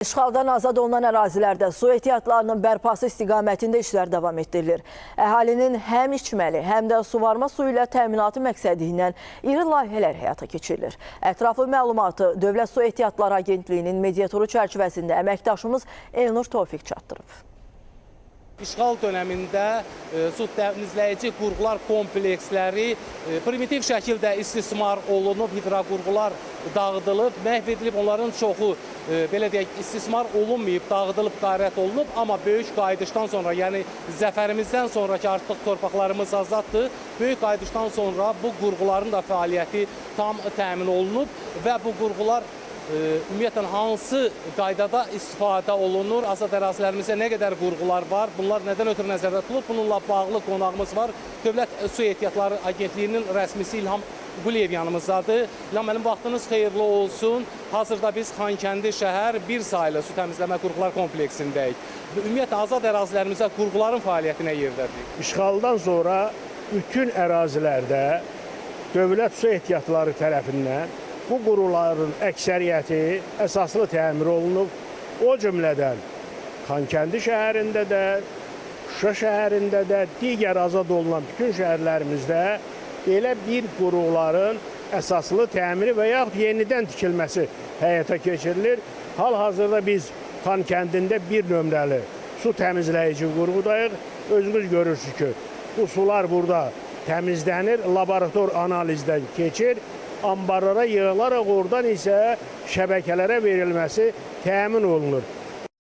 İşğaldan azad olunan ərazilərdə su ehtiyatlarının bərpası istiqamətində işlər davam etdirilir. Əhalinin həm içməli, həm də suvarma suyu ilə təminatı məqsədi ilə iri layihələr həyata keçirilir. Ətraflı məlumatı Dövlət Su Ehtiyatları Agentliyinin mediatoru çərçivəsində əməkdaşımız Elnur Tofiq çatdırıb. İşğal dönəmində su təmizləyici qurğular kompleksləri primitiv şəkildə istismar olunub, hidroqurğular dağıdılıb, məhv edilib. Onların çoxu, belə deyək, istismar olunmayıb, dağıdılıb, qarət olunub. Amma böyük qayıdışdan sonra, yəni zəfərimizdən sonra ki, artıq torpaqlarımız azaddır, böyük qayıdışdan sonra bu qurğuların da fəaliyyəti tam təmin olunub və bu qurğular ümumiyyətlə hansı qaydada istifadə olunur, azad ərazilərimizdə nə qədər qurğular var, bunlar nədən ötürü nəzərdə tutulub? Bununla bağlı qonağımız var. Dövlət Su Ehtiyatları Agentliyinin rəsmisi İlham Quliyev yanımızdadır. İlham, mənim vaxtınız xeyirli olsun. Hazırda biz Xankəndi şəhər bir sayılı su təmizləmə qurğular kompleksindəyik. Ümumiyyətlə, azad ərazilərimizdə qurğuların fəaliyyəti nə yerdədir? İşğaldan sonra bütün ərazilərdə Dövlət Su Ehtiyatları tərəfindən bu quruların əksəriyyəti əsaslı təmir olunub. O cümlədən Xankəndi şəhərində də, Şuşa şəhərində də, digər azad olunan bütün şəhərlərimizdə belə bir quruların əsaslı təmiri və yaxud yenidən tikilməsi həyata keçirilir. Hal-hazırda biz Xankəndində bir nömrəli su təmizləyici qurğudayıq. Özünüz görürsünüz ki, bu sular burada təmizlənir, laborator analizdən keçir. Ambarlara yığılaraq oradan isə şəbəkələrə verilməsi təmin olunur.